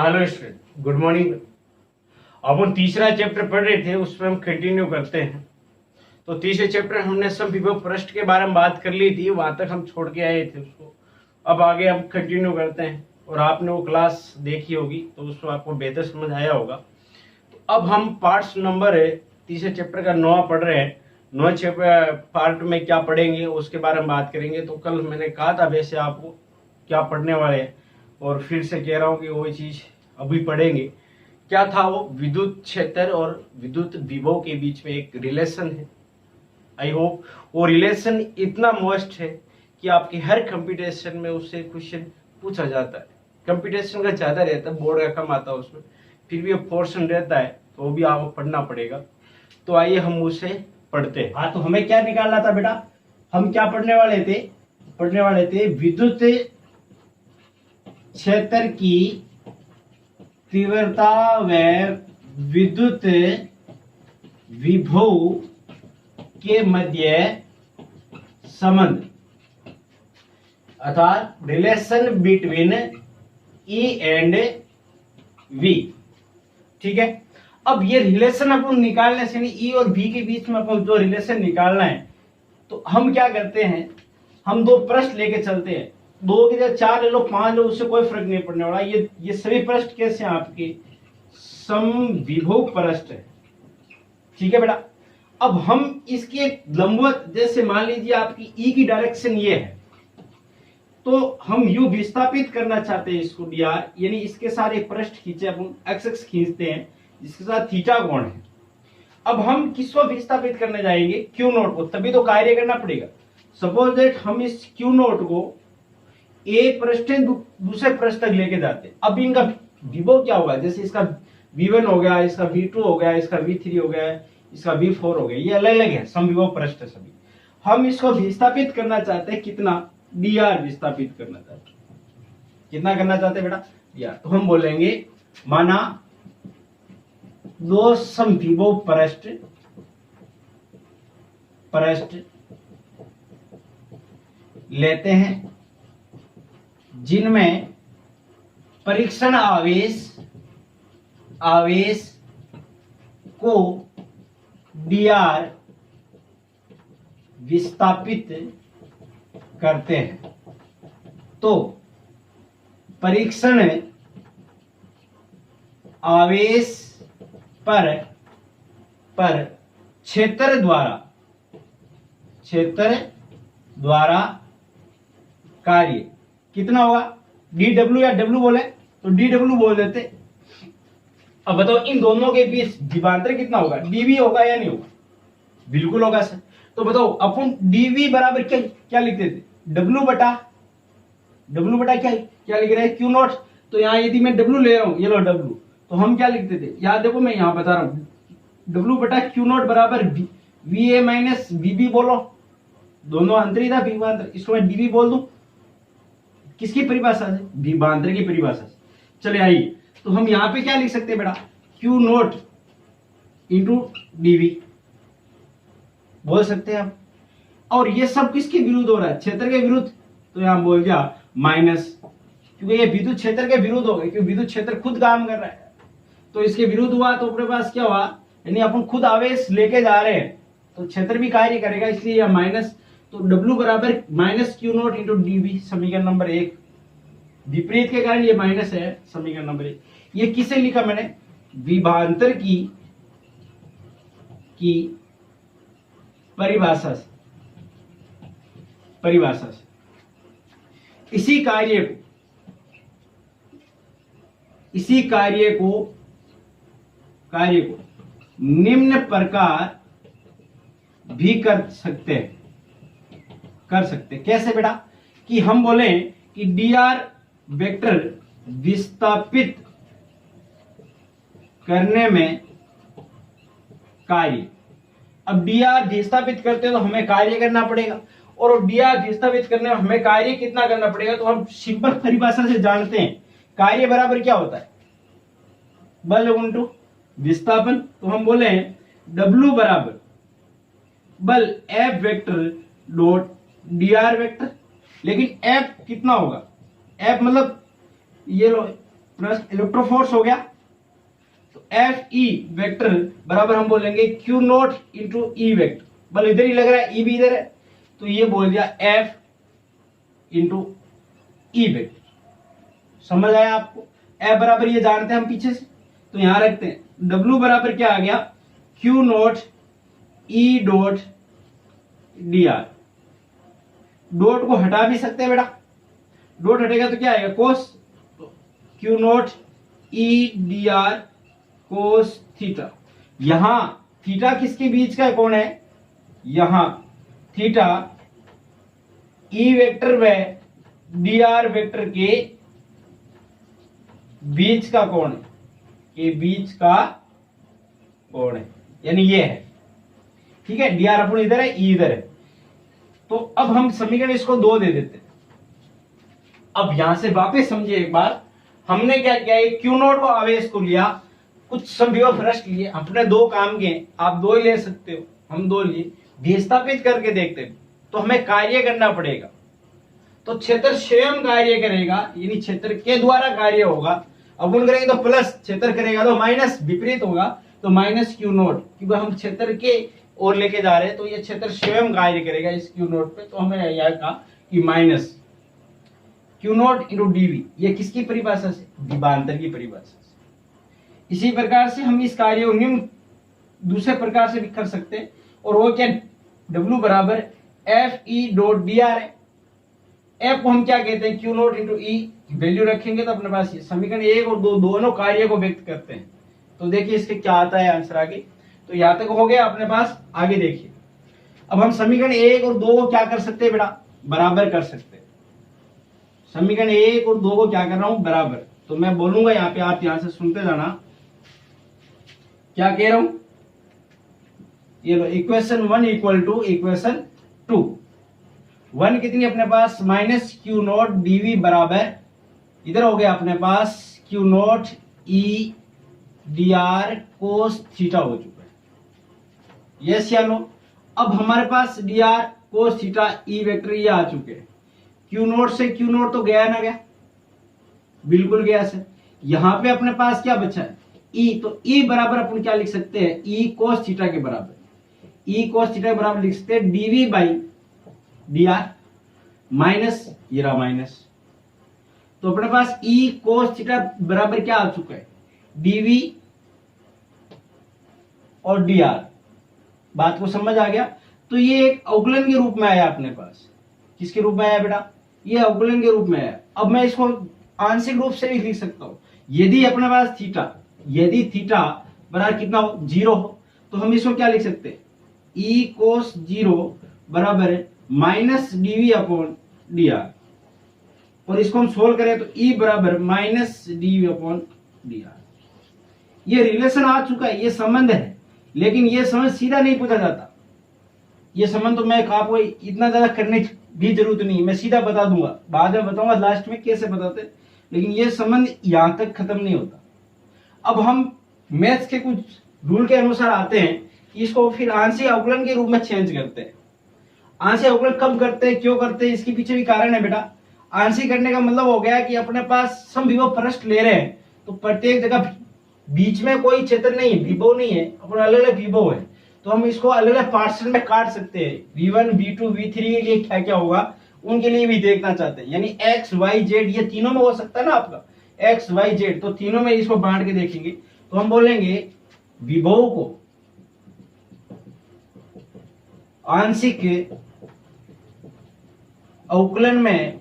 Hello student, good morning. अपन तीसरा chapter पढ़ रहे थे, उसमें हम कंटिन्यू करते हैं। तो तीसरे चैप्टर हमने समविभव पृष्ठ के बारे में बात कर ली थी, वहां तक हम छोड़ के आए थे उसको। अब आगे हम कंटिन्यू करते हैं, और आपने वो क्लास देखी होगी तो उसको आपको बेहतर समझ आया होगा। तो अब हम पार्ट्स नंबर तीसरे चैप्टर का 9 पढ़ रहे हैं। 9 चैप्टर पार्ट में क्या पढ़ेंगे उसके बारे में बात करेंगे। तो कल मैंने कहा था वैसे आपको क्या पढ़ने वाले हैं, और फिर से कह रहा हूँ कि वो चीज अभी पढ़ेंगे। क्या था वो? विद्युत क्षेत्र और विद्युत विभव के बीच में एक रिलेशन है। आई होप वो रिलेशन इतना मस्ट है कि आपके हर कंप्यूटेशन में उससे क्वेश्चन पूछा जाता है। कंप्यूटेशन का ज्यादा रहता है, बोर्ड का कम आता है उसमें, फिर भी पोर्शन रहता है तो वो भी आपको पढ़ना पड़ेगा। तो आइए हम उसे पढ़ते हैं। हाँ, तो हमें क्या निकालना था बेटा? हम क्या पढ़ने वाले थे विद्युत क्षेत्र की तीव्रता व विद्युत विभव के मध्य संबंध, अर्थात relation between E and V. ठीक है, अब ये रिलेशन अपन निकालने से, ई और वी के बीच में अपन जो रिलेशन निकालना है, तो हम क्या करते हैं, हम दो पृष्ठ लेके चलते हैं। 2 की जगह 4 ले लो, 5 लो, उससे कोई फर्क नहीं पड़ने वाला। ये सभी पृष्ठ कैसे हैं आपके? समविभव पृष्ठ है। ठीक है बेटा, अब हम इसके लंबवत, जैसे मान लीजिए आपकी ई की डायरेक्शन ये है, तो हम यू विस्थापित करना चाहते हैं इसको डीआर, यानी इसके साथ एक पृष्ठ खींचे, अपन एक्स खींचते हैं जिसके साथ थीटा कोण है। अब हम किसको विस्थापित करने जाएंगे? क्यू नोट को, तभी तो कार्य करना पड़ेगा। सपोज दैट हम इस क्यू नोट को एक पृष्ठ से दूसरे पृष्ठ तक लेके जाते हैं। अब इनका विभव क्या होगा? जैसे इसका V1 हो गया, इसका V2 हो गया, इसका V3 हो गया, इसका V4 हो गया, ये अलग अलग है, समविभव पृष्ठ है सभी। हम इसको विस्थापित करना चाहते हैं, कितना? dr विस्थापित करना चाहते हैं। कितना करना चाहते हैं बेटा? dr। तो हम बोलेंगे, माना दो समविभव पृष्ठ लेते हैं जिनमें परीक्षण आवेश को dr विस्थापित करते हैं। तो परीक्षण आवेश पर क्षेत्र द्वारा कार्य कितना होगा? dw या w बोले तो dw बोल देते। अब बताओ इन दोनों के बीच विभवांतर कितना होगा? dv होगा या नहीं होगा? बिल्कुल होगा सर। तो बताओ अपन dv बराबर क्या लिखते थे? w बटा क्या लिख रहे हैं? q not. तो यहाँ यदि मैं w ले रहा हूं, ये लो w, तो हम क्या लिखते थे? याद देखो, मैं यहाँ बता रहा हूँ, w बटा q नॉट बराबर va माइनस vb बोलो, दोनों अंतरी था विभवांतर, इसको मैं dv बोल दूं। किसकी परिभाषा से? विभवांतर की परिभाषा से। चले आइए, तो हम यहाँ पे क्या लिख सकते हैं बेटा? q नॉट इंटू dv बोल सकते हैं आप। और ये सब किसके विरुद्ध हो रहा है? क्षेत्र के विरुद्ध। तो यहां बोल दिया माइनस, क्योंकि ये विद्युत क्षेत्र के विरुद्ध हो गए, क्योंकि विद्युत क्षेत्र खुद काम कर रहा है, तो इसके विरुद्ध हुआ तो अपने पास क्या हुआ? यानी अपन खुद आवेश लेके जा रहे हैं तो क्षेत्र भी कार्य करेगा, इसलिए यह माइनस। तो W बराबर minus Q naught into DV, समीकरण नंबर 1। विपरीत के कारण ये माइनस है, समीकरण नंबर 1। ये किसे लिखा मैंने? विभवांतर की परिभाषा से। इसी कार्य को निम्न प्रकार भी कर सकते हैं। कैसे बेटा? कि हम बोले कि dr वेक्टर विस्थापित करने में कार्य। अब dr विस्थापित करते हैं तो हमें कार्य करना पड़ेगा, और dr विस्थापित करने में हमें कार्य कितना करना पड़ेगा? तो हम सिंपल परिभाषा से जानते हैं, कार्य बराबर क्या होता है? बल गुणित विस्थापन। तो हम बोले W बराबर बल F vector dot dr vector, लेकिन F कितना होगा? F मतलब ये लो प्लस इलेक्ट्रोफोर्स हो गया, तो एफ ई वेक्टर बराबर हम बोलेंगे Q naught into E vector, बल इधर ही लग रहा है, ई भी इधर है, तो ये बोल दिया एफ इंटू ई वेक्टर। समझ आया आपको? एफ बराबर ये जानते हैं हम पीछे से, तो यहां रखते हैं। डब्ल्यू बराबर क्या आ गया, Q naught E dot D R. Dot को हटा भी सकते हैं बेटा, डॉट हटेगा तो क्या आएगा, cos, Q naught E D R cos theta. यहां थीटा किसके बीच का कोण है, यहां थीटा ई वेक्टर व डी आर वेक्टर के बीच का कोण है, के बीच का कोण है, यानी ये है। ठीक है, डी आर अपन इधर है, ई इधर है। तो अब हम समीकरण इसको 2 दे देते हैं। अब यहां से वापस समझिए एक बार, हमने क्या किया, एक क्यू नोट को आवेश को लिया, कुछ संविभव भ्रष्ट लिए, अपने 2 काम किए, आप 2 ही ले सकते हो, हम 2 लिए, विस्थापित करके देखते हैं, तो हमें कार्य करना पड़ेगा। तो क्षेत्र स्वयं कार्य करेगा, यानी क्षेत्र के द्वारा कार्य होगा। अवगुण करेंगे तो प्लस, क्षेत्र करेगा तो माइनस, विपरीत होगा तो माइनस क्यू नोट, क्योंकि हम क्षेत्र के ओर लेके जा रहे हैं, तो ये क्षेत्र स्वयं कार्य करेगा इस क्यू नोट पे। तो हमें यह कहा कि minus Q naught into DV, ये किसकी परिभाषा से, विभवांतर की परिभाषा से। इसी प्रकार से हम इस कार्य को निम्न दूसरे प्रकार से भी कर सकते हैं, और वो क्या, डब्ल्यू बराबर F E dot D R है। एफ को हम क्या कहते हैं, क्यू नोट इंटू ई, वैल्यू रखेंगे तो अपने पास ये समीकरण 1 और 2 दोनों कार्य को व्यक्त करते हैं। तो देखिए इसके क्या आता है आंसर आगे। तो यहां तक हो गया अपने पास, आगे देखिए। अब हम समीकरण 1 और 2 को क्या कर सकते हैं बेटा, बराबर कर सकते हैं। समीकरण 1 और 2 को क्या कर रहा हूं, बराबर। तो मैं बोलूंगा यहाँ पे, आप यहां से सुनते जाना क्या कह रहा हूं। ये लो, इक्वेशन 1 इक्वल टू इक्वेशन 2। 1 कितनी अपने पास, माइनस क्यू नोट डीवी बराबर, इधर हो गया अपने पास Q naught E D R cos theta हो चुका है। यस या नो? अब हमारे पास D R cos theta E vector ये आ चुके हैं। क्यू नोट से क्यू नोट तो गया ना गया, बिल्कुल गया सर। यहां पे अपने पास क्या बचा है, ई। तो ई बराबर अपन क्या लिख सकते हैं, ई कोस थीटा के बराबर, ई कोस थीटा के बराबर लिख सकते हैं DV by D R, minus ये रहा माइनस। तो अपने पास ई कोस थीटा बराबर क्या आ चुका है, डीवी और डी आर। बात को समझ आ गया? तो ये एक अवकलन के रूप में आया अपने पास। किसके रूप में आया बेटा, ये अवकलन के रूप में आया। अब मैं इसको आंशिक रूप से भी लिख सकता हूं। यदि अपने पास थीटा, यदि थीटा बराबर कितना हो, 0 हो, तो हम इसको क्या लिख सकते हैं, ई कोस 0 बराबर minus DV upon D R. और इसको हम सोल्व करें तो ई बराबर minus DV upon D R. ये रिलेशन आ चुका है, ये संबंध है, लेकिन ये संबंध सीधा नहीं पूछा जाता। ये संबंध तो मैं आपको इतना ज्यादा करने की भी जरूरत नहीं, मैं सीधा बता दूंगा, बाद में बताऊंगा लास्ट में कैसे बताते, लेकिन ये संबंध यहां तक खत्म नहीं होता। अब हम मैथ्स के कुछ रूल के अनुसार आते हैं, इसको फिर आंशिक अवकलन के रूप में चेंज करते हैं। आंशिक अवकलन कब करते हैं, क्यों करते हैं, इसके पीछे भी कारण है बेटा। आंशिक करने का मतलब हो गया कि अपने पास समविभव पृष्ठ ले रहे हैं, तो प्रत्येक जगह बीच में कोई क्षेत्र नहीं है, विभव नहीं है, अपना अलग अलग विभव है, तो हम इसको अलग अलग पार्शन में काट सकते हैं। V1, V2, V3 के लिए क्या क्या होगा, उनके लिए भी देखना चाहते हैं। यानी X, Y, Z ये तीनों में हो सकता है ना आपका, X, Y, Z, तो तीनों में इसको बांट के देखेंगे। तो हम बोलेंगे विभव को आंशिक अवकलन में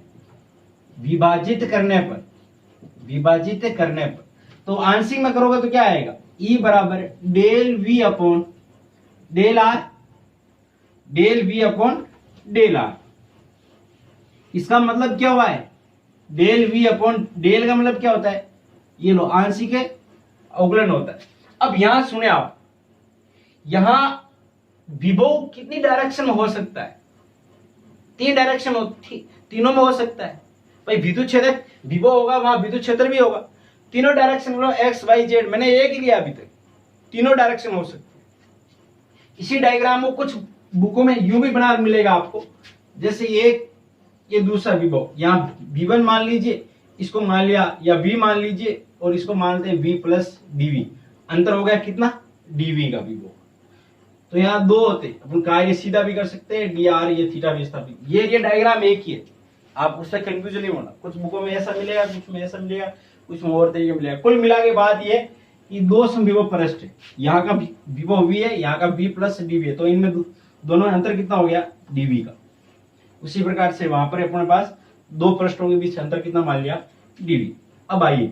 विभाजित करने पर, तो आंशिक में करोगे तो क्या आएगा, E बराबर del V upon del R, del V upon del R। इसका मतलब क्या हुआ है, डेल V अपॉन डेल का मतलब क्या होता है, ये लो आंशिक अवकलन होता है। अब यहां सुने आप, यहां विभव कितनी डायरेक्शन में हो सकता है, 3 डायरेक्शन हो, तीनों में हो सकता है भाई। विद्युत क्षेत्र विभव होगा, वहां विद्युत क्षेत्र भी होगा, तीनों डायरेक्शन में X, Y, Z, मैंने एक ही लिया अभी तक, तीनों डायरेक्शन हो सकते हैं। इसी डायग्राम को कुछ बुकों में यूं भी बना मिलेगा आपको, जैसे ये दूसरा विभव, यहाँ V1 मान लीजिए, इसको मान लिया, या V मान लीजिए और इसको मानते हैं v प्लस dv। अंतर हो गया कितना, dv का भी वो। तो यहाँ दो होते, अपन कार्य सीधा भी कर सकते हैं, dr ये थीटा विस्थापित, ये डायग्राम एक ही है, आप उससे कंफ्यूज नहीं होना। कुछ बुकों में ऐसा मिलेगा, कुछ में ऐसा मिलेगा, कुछ में और तरीके मिलेगा। कुल मिला के बात ये कि दो समविभव पृष्ठ है, यहाँ का विभव v है, यहाँ का v प्लस dv है, तो इनमें दोनों में अंतर कितना हो गया, dv का। उसी प्रकार से वहां पर अपने पास दो पृष्ठों के बीच अंतर कितना मान लिया, dv। अब आइए,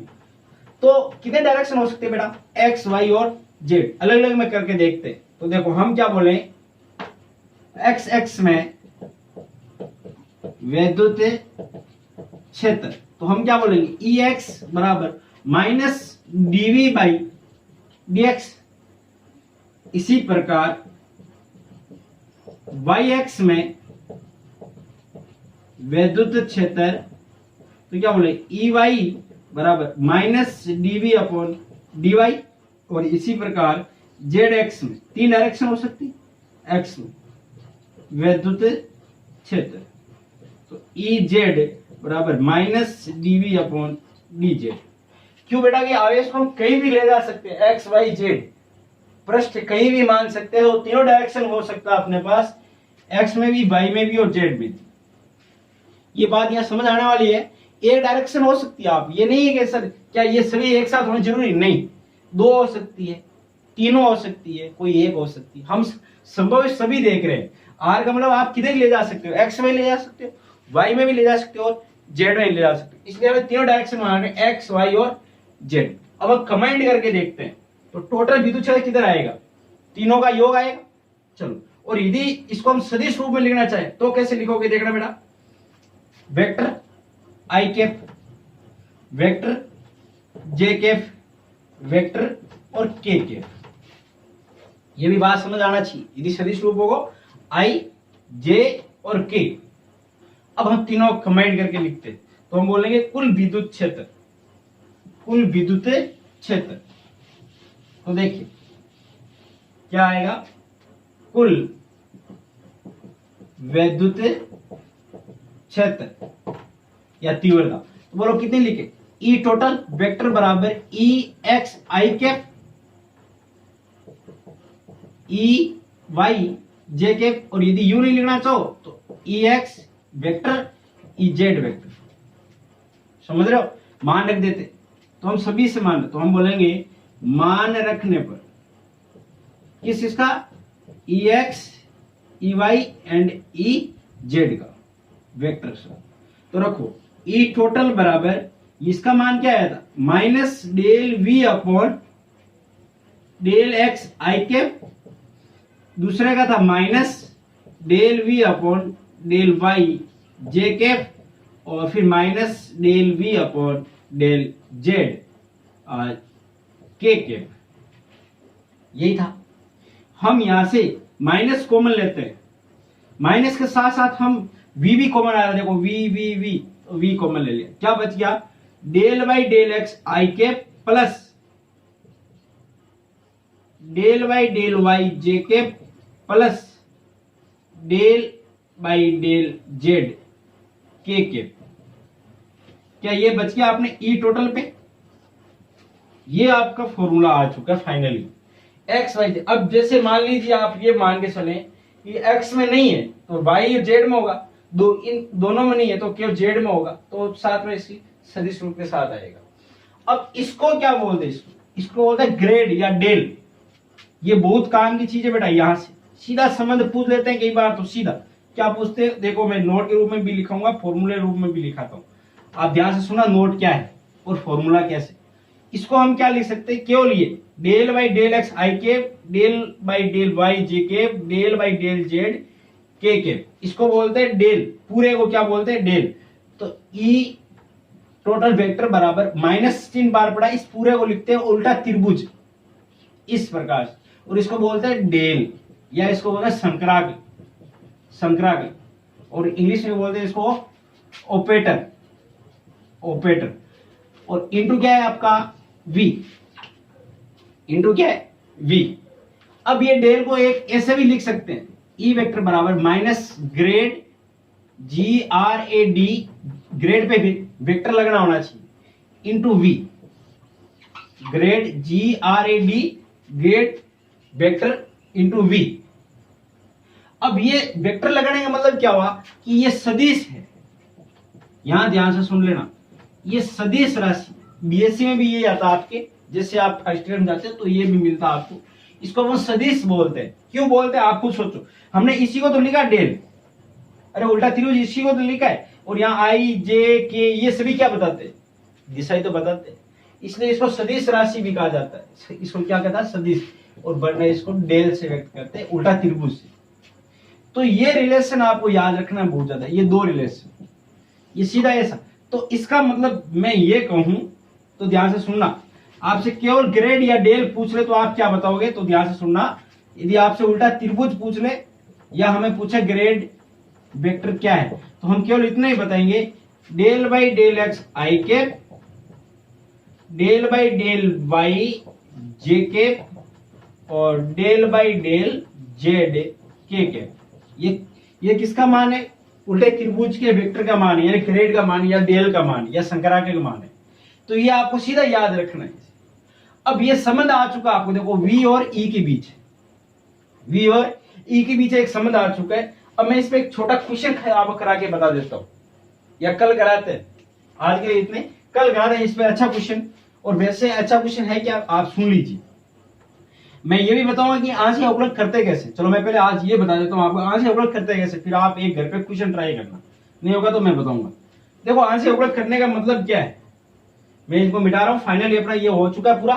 तो कितने डायरेक्शन हो सकते हैं बेटा, x y और z, अलग अलग में करके देखते हैं। तो देखो हम क्या बोले, x x में वैद्युत क्षेत्र, तो हम क्या बोलेंगे, Ex बराबर माइनस dv बाई dx। इसी प्रकार yx में वैद्युत क्षेत्र, तो क्या बोले, Ey बराबर माइनस dv अपॉन dy। और इसी प्रकार zx में तीन डायरेक्शन हो सकती, x में वैद्युत क्षेत्र, तो Ez बराबर माइनस dv अपॉन dz। क्यों बेटा, कि आवेश को हम कहीं भी ले जा सकते हैं, x y z पृष्ठ कहीं भी मान सकते हो, तीनों डायरेक्शन हो सकता है अपने पास, x में भी, y में भी और z में भी। ये बात यहाँ समझ आने वाली है, एक डायरेक्शन हो सकती है, आप ये नहीं है कि सर क्या ये सभी एक साथ होना जरूरी नहीं, दो हो सकती है, तीनों हो सकती है, कोई एक हो सकती है, हम संभव सभी देख रहे हैं। आर का मतलब आप किधर ले जा सकते हो, एक्स में ले जा सकते हो, वाई में भी ले जा सकते हो और जेड में ले जा सकते हो, इसलिए हमें तीनों डायरेक्शन बना रहे हैं, एक्स वाई और जेड। अब हम कंबाइंड करके देखते हैं, तो टोटल विद्युत क्षेत्र किधर आएगा, तीनों का योग आएगा। चलो, और यदि इसको हम सदिश रूप में लिखना चाहे तो कैसे लिखोगे, देखना बेटा, वेक्टर आई कैप, वेक्टर जे कैप, वेक्टर और के कैप। ये भी बात समझ आना चाहिए, यदि सदिश रूप होगा आई, जे और के। अब हम तीनों कंबाइन करके लिखते हैं, तो हम बोलेंगे कुल विद्युत क्षेत्र, कुल विद्युत क्षेत्र। तो देखिए क्या आएगा, कुल वैद्युत क्षेत्र या तीव्रता। तो बोलो कितने लिखे, ई टोटल वेक्टर बराबर E X I cap, E Y J cap, और यदि यू नहीं लिखना चाहो तो E X vector, E Z vector. समझ रहे हो, मान रख देते, तो हम सभी से मान, तो हम बोलेंगे मान रखने पर किस इसका, E X, E Y and E Z का वेक्टर से। तो रखो ई टोटल बराबर, इसका मान क्या आया था, minus del V upon del X I cap, दूसरे का था minus del V upon del Y J cap, और फिर minus del V upon del Z K cap. यही था। हम यहां से माइनस कॉमन लेते हैं, माइनस के साथ साथ हम v भी कॉमन आ रहा है, देखो v कॉमन ले लिया, क्या बच गया, del by del X I cap plus del by del Y J cap plus del by del Z K cap. क्या ये बच गया अपने ई टोटल पे, ये आपका फॉर्मूला आ चुका है फाइनली, एक्स वाई जेड। अब जैसे मान लीजिए आप ये मान के चले कि एक्स में नहीं है तो वाई और जेड में होगा, इन दोनों में नहीं है तो केवल जेड में होगा, तो साथ में इसकी सदिश रूप के साथ आएगा। अब इसको क्या बोलते हैं, इसको बोलते हैं ग्रेड या डेल। ये बहुत काम की चीज है बेटा, यहां से सीधा संबंध पूछ लेते हैं कई बार, तो सीधा क्या पूछते हैं, देखो मैं नोट के रूप में भी लिखाऊंगा, फॉर्मूले रूप में भी लिखाता हूं, आप ध्यान से सुना नोट क्या है और फॉर्मूला कैसे। इसको हम क्या लिख सकते हैं, केवल ये del by del X I cap, del by del Y J cap, del by del Z K cap, इसको बोलते हैं डेल, पूरे को क्या बोलते हैं, डेल। तो ई टोटल वेक्टर बराबर माइनस चिन्ह बार पड़ा, इस पूरे को लिखते हैं उल्टा त्रिभुज इस प्रकार, और इसको बोलते हैं डेल, या इसको बोलते हैं संक्राग, संक्राग, और इंग्लिश में बोलते हैं इसको ओपेटर, ओपेटर। और इंटू क्या है आपका v, इंटू क्या है v। अब ये डेल को एक ऐसे भी लिख सकते हैं, ई वेक्टर बराबर minus grad G R A D, grad पे भी वेक्टर लगना होना चाहिए, into v। Grad GRAD grad vector into V। अब ये वेक्टर लगाने का मतलब क्या हुआ कि ये सदिश है, यहां ध्यान से सुन लेना, ये सदिश राशि बीएससी में भी ये आता आपके, जैसे आप फर्स्ट ईयर में जाते हैं तो ये भी मिलता आपको, इसको वो सदिश बोलते हैं। क्यों बोलते हैं आप खुद सोचो, हमने इसी को तो लिखा डेल, अरे उल्टा त्रिभुज इसी को तो लिखा है, और यहाँ आई जे के ये सभी क्या बताते हैं, दिशा ही तो बताते हैं, इसलिए इसको सदिश राशि भी कहा जाता है। इसको क्या कहता है, सदिश, और वरना इसको डेल से व्यक्त करते हैं, उल्टा त्रिभुज से। तो ये रिलेशन आपको याद रखना बहुत ज्यादा, ये दो रिलेशन, ये सीधा ऐसा। तो इसका मतलब मैं ये कहूं तो ध्यान से सुनना, आपसे केवल ग्रेड या डेल पूछ ले तो आप क्या बताओगे, तो ध्यान से सुनना। यदि आपसे उल्टा त्रिभुज पूछ ले या हमें पूछे ग्रेड वेक्टर क्या है, तो हम केवल इतना ही बताएंगे, del by del X I cap, del by del Y J cap, और del by del Z K cap. ये किसका मान है, उल्टे त्रिभुज के वेक्टर का मान है, यानी ग्रेड का मान, या डेल का मान, या शंकराके का मान है। तो ये आपको सीधा याद रखना है। अब ये संबंध आ चुका आपको, देखो V और E के बीच, V और E के बीच एक संबंध आ चुका है। अब मैं इस पे एक छोटा क्वेश्चन आपको करा के बता देता हूं, या कल कराते हैं, आज के लिए इतने, कल करा रहे हैं इस पे अच्छा क्वेश्चन। और वैसे अच्छा क्वेश्चन है क्या, आप सुन लीजिए। मैं ये भी बताऊंगा कि आंशिक अवकलन करते कैसे। चलो मैं पहले आज ये बता देता हूँ आपको आंशिक अवकलन करते कैसे, फिर आप एक घर पे क्वेश्चन ट्राई करना, नहीं होगा तो मैं बताऊंगा। देखो आंशिक अवकलन करने का मतलब क्या है, मैं इनको मिटा रहा हूँ, फाइनली अपना ये हो चुका है पूरा।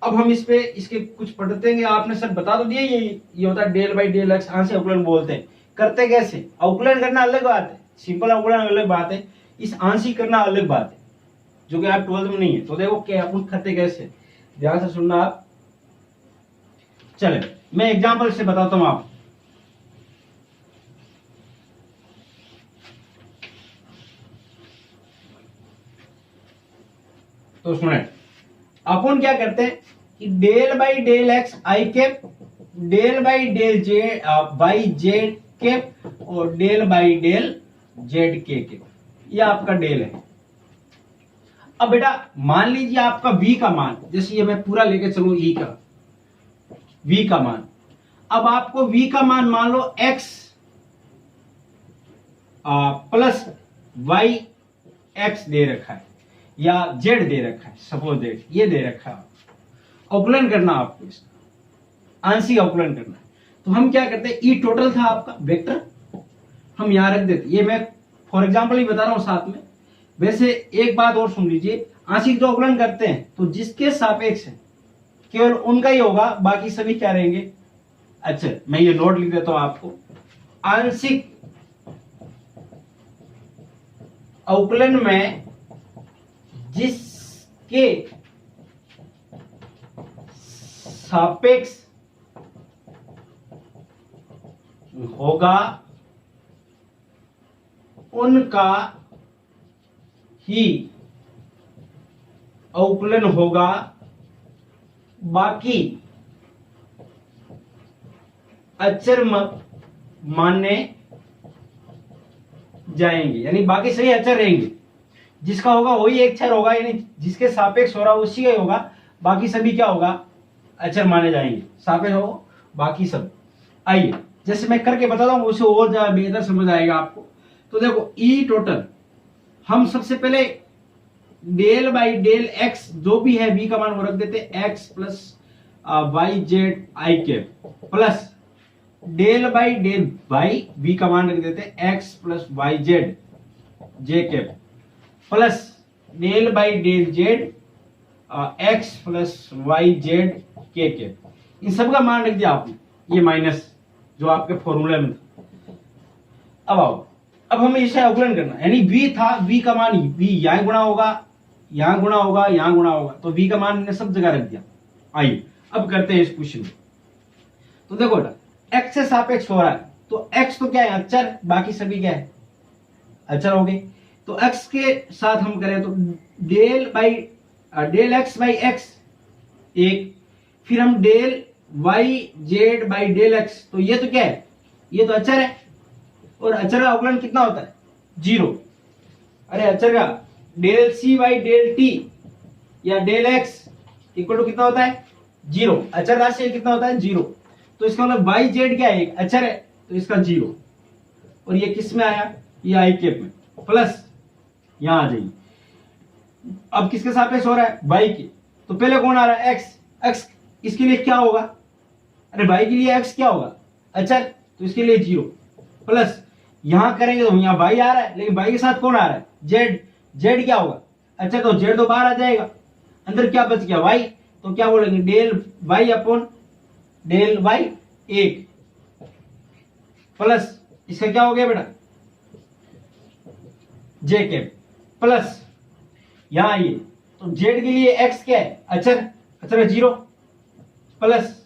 अब हम इस पे इसके कुछ पढ़ते हैं, आपने सर बता तो दिया, ये होता है डेल बाई डेल एक्स, आंशिक अवकलन बोलते हैं। करते कैसे, अवकलन करना अलग बात है, सिंपल अवकलन अलग बात है, इस आंशिक करना अलग बात है, जो कि आप 12th में नहीं है। तो देखो क्या अपन करते कैसे, ध्यान से सुनना आप। चले मैं एग्जांपल से बताता हूं आप, तो सुने, अपन क्या करते हैं कि del by del X I cap, del by del Z by Z cap, और del by del Z K cap, ये आपका डेल है। अब बेटा मान लीजिए आपका V का मान, जैसे ये मैं पूरा लेके चलूं E का V का मान, अब आपको V का मान मान लो x प्लस वाई एक्स दे रखा है, या z दे रखा है, सपोज दैट ये दे रखा है। अवकलन करना आपको, इसका आंशिक अवकलन करना है। तो हम क्या करते हैं, ई टोटल था आपका वेक्टर, हम यहां रख देते, ये मैं फॉर एग्जांपल ही बता रहा हूं साथ में। वैसे एक बात और सुन लीजिए, आंशिक जो अवकलन करते हैं तो जिसके सापेक्ष है केवल उनका ही होगा, बाकी सभी क्या रहेंगे। अच्छा मैं ये नोट लिख देता हूं आपको, आंशिक अवकलन में जिसके सापेक्ष होगा उनका ही अवकलन होगा, बाकी अचर माने जाएंगे, यानी बाकी सही अचर रहेंगे। जिसका होगा वही एक अचर होगा, यानी जिसके सापेक्ष हो रहा है उसी का ही होगा, बाकी सभी क्या होगा, अचर माने जाएंगे। सापेक्ष हो बाकी सब। आइए जैसे मैं करके बताता हूं उसे और ज्यादा बेहतर समझ आएगा आपको। तो देखो ई टोटल, हम सबसे पहले डेल बाई डेल एक्स जो भी है V का मान वो रख देते X plus Y Z I cap, plus del by del Y V का मान रख देते X plus Y Z J cap, plus del by del Z X plus Y Z K cap. इन सब का मान रख दिया आपने, ये माइनस जो आपके फॉर्मूले में था। अब आओ, अब हमें इसे अवकलन करना, यानी V था, V का मान V यहां गुणा होगा, यहां गुणा होगा, यहां गुणा होगा, तो V का मान हमने सब जगह रख दिया। आइए अब करते हैं इस क्वेश्चन में। तो देखो बेटा x से सापेक्ष हो रहा है, तो x तो क्या है, अचर, बाकी सभी क्या है, अचर हो गए। तो x के साथ हम करें तो डेल एक्स बाई एक्स एक, फिर हम del Y Z by del X, तो ये तो क्या है, ये तो अचर है, और अचर का अवकलन कितना होता है, 0। अरे अचर का del C by del T या डेल एक्स इक्वल टू कितना होता है 0, अचर राशि कितना होता है 0। तो इसका मतलब वाई जेड क्या है, एक अचर है, तो इसका 0। और ये किस में आया, ये आई कैप में, प्लस यहां आ जाइए। अब किसके सापेक्ष हो रहा है, वाई के, तो पहले कौन आ रहा है एक्स, एक्स इसके लिए क्या होगा, अरे वाई के लिए एक्स क्या होगा अचर, तो इसके लिए 0, प्लस यहां करेंगे तो यहाँ वाई आ रहा है, लेकिन वाई के साथ कौन आ रहा है जेड, जेड क्या होगा अच्छा, तो जेड तो बाहर आ जाएगा, अंदर क्या बच गया वाई, तो क्या बोलेंगे del Y upon del Y 1, plus इसका क्या हो गया बेटा जे कैप, प्लस यहां आइए तो जेड के लिए एक्स क्या है अचर, अचर 0, प्लस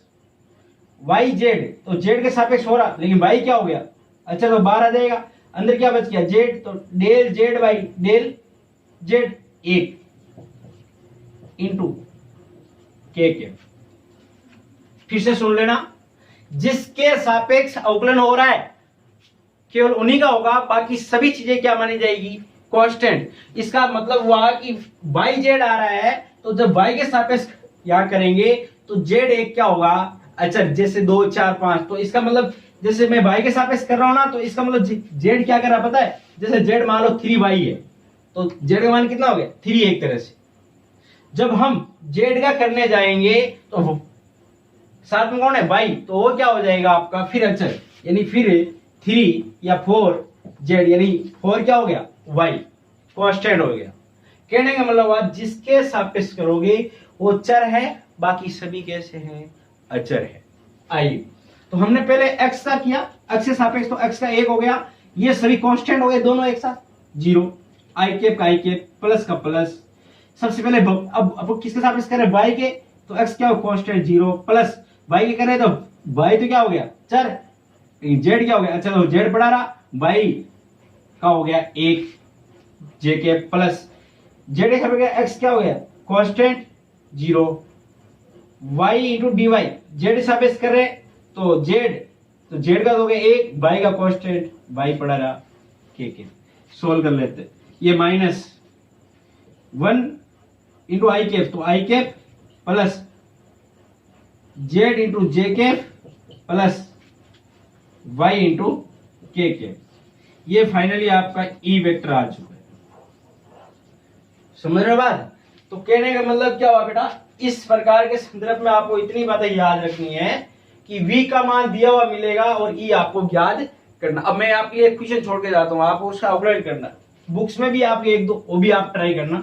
वाई जेड, तो जेड के सापेक्ष हो रहा, लेकिन वाई क्या हो गया अच्छा, तो बाहर आ जाएगा, अंदर क्या बच गया जेड, तो del Z by del Z 1 into K cap. फिर से सुन लेना, जिसके सापेक्ष अवकलन हो रहा है केवल उन्हीं का होगा, बाकी सभी चीजें क्या मानी जाएगी कांस्टेंट। इसका मतलब हुआ कि वाई जेड आ रहा है, तो जब वाई के सापेक्ष यहां करेंगे तो जेड एक क्या होगा अचर, जैसे 2 4 5, तो इसका मतलब जैसे मैं वाई के सापेक्ष कर रहा हूं ना, तो इसका मतलब जेड क्या कर रहा है पता है, जैसे जेड मान लो 3 वाई है, तो जेड का मान कितना हो गया 3 एक तरह से। जब हम जेड का करने जाएंगे तो साथ में कौन है वाई, तो वो क्या हो जाएगा आपका फिर अचर, यानी फिर 3 या 4 जेड, यानी 4 क्या हो गया वाई, कांस्टेंट हो गया। कहने का मतलब आप जिसके सापेक्ष करोगे वो चर है, बाकी सभी कैसे हैं अचर है। आइए तो हमने पहले x का किया, x के सापेक्ष, तो x का 1 हो गया, ये सभी कांस्टेंट हो गए दोनों एक साथ 0, आई कैप का आई कैप, प्लस का प्लस। सबसे पहले अब किसके सापेक्ष करें y के, तो x क्या हो कांस्टेंट 0, प्लस y के करें तो y तो क्या हो गया चर, z क्या हो गया अच्छा, तो z बढ़ा रहा, y का हो गया 1 j कैप, प्लस z के सापेक्ष x क्या हो गया constant 0, y into D Y, Z सापेक्ष कर रहे तो जेड, तो जेड का हो गया 1, y का कांस्टेंट y पड़ा रहा के। सोल्व कर लेते, ये -1 इंटू आई कैप, तो आई कैप प्लस जेड इंटू जे cap plus y into K cap. ये फाइनली आपका ई वेक्टर आ चुका है, समझ रहे बात। तो कहने का मतलब क्या हुआ बेटा, इस प्रकार के संदर्भ में आपको इतनी बातें याद रखनी है कि v का मान दिया हुआ मिलेगा और e आपको याद करना। अब मैं आपके लिए एक क्वेश्चन छोड़ के जाता हूं, आपको उसका अवलोकन करना, बुक्स में भी आपके एक दो वो भी आप ट्राई करना।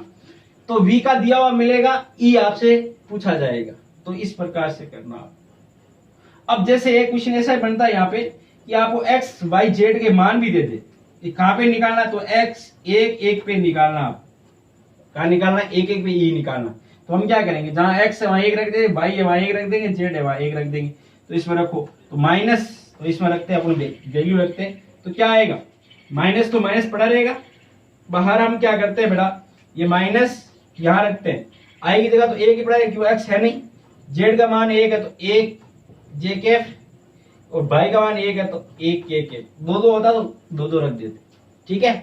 तो v का दिया हुआ मिलेगा, e आपसे पूछा जाएगा, तो इस प्रकार से करना आप। अब जैसे एक क्वेश्चन ऐसा बनता है यहाँ पे कि आपको x y z के मान भी दे दे, कहां पे निकालना, तो x 1 1 पे निकालना, आप कहां निकालना 1 1 पे e निकालना। तो हम क्या करेंगे, जहां x है वहां 1 रख देंगे, y है वहां 1 रख देंगे, z है वहां 1 रख देंगे, तो इसमें रखो, तो माइनस, तो इसमें रखते हैं अपन वैल्यू रखते हैं, तो क्या आएगा माइनस, तो माइनस पड़ा रहेगा, बाहर हम क्या करते हैं बेटा ये माइनस यहां रखते हैं, आई की जगह तो 1 ही पड़ा रहेगा क्योंकि x है नहीं, z का मान 1 है तो 1 j कैप, और y का मान 1 है तो 1 k कैप, 2 2 होता तो 2 2 रख देते, ठीक है।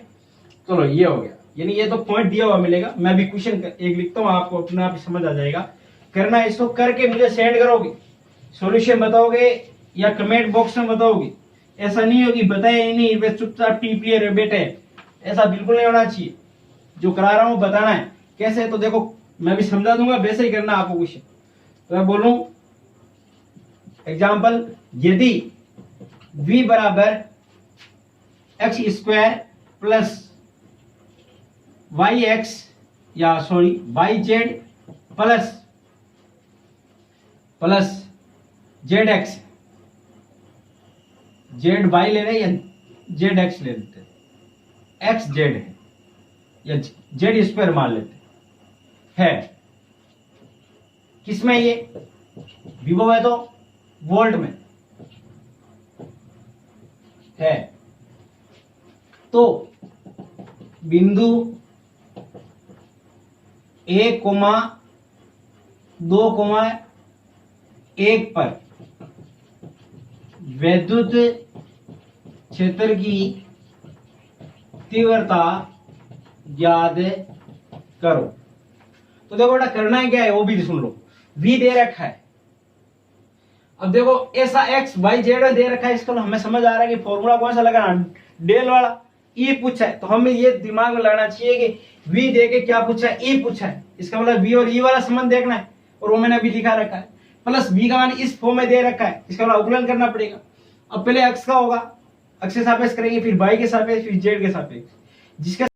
चलो ये हो गया, यानी ये तो पॉइंट दिया हुआ मिलेगा, मैं भी क्वेश्चन एक लिखता हूँ, आपको अपने आप ही समझ आ जाएगा। करना इसको करके मुझे सेंड करोगे, सॉल्यूशन बताओगे या कमेंट बॉक्स में बताओगे, ऐसा नहीं होगी बताया ही नहीं बस चुपचाप टीप लिए रहे बेटे, ऐसा बिल्कुल नहीं होना चाहिए। जो करा रहा हूँ बताना है कैसे, तो देखो मैं भी समझा दूंगा, वैसे ही करना आपको क्वेश्चन। तो मैं बोलूं एग्जाम्पल, यदि v बराबर X square plus Y X या sorry Y Z plus plus Z X, Z Y ले रहे हैं या जेड एक्स ले लेते हैं, एक्स जेड है या जेड स्क्वायर मान लेते है, किसमें ये विभव है तो वोल्ट में है, तो बिंदु 1, 2, 1 पर वैद्युत क्षेत्र की तीव्रता ज्ञात करो। तो देखो बेटा करना है क्या है वो भी सुन लो। v दे रखा है। अब देखो ऐसा x y z दे रखा है, इसको हमें समझ आ रहा है कि फॉर्मूला कौन सा लगाना, डेल वाला। e पूछा है तो हमें ये दिमाग में लगाना चाहिए कि v दे के क्या पूछा है, e पूछा है, इसका मतलब v और e वाला संबंध देखना है, और वो मैंने अभी लिखा रखा है। प्लस v का मान इस फॉर्म में दे रखा है, इसका मतलब अवकलन करना पड़ेगा। अब पहले x का होगा, x के सापेक्ष करेंगे, फिर y के सापेक्ष, फिर z के सापेक्ष, जिसके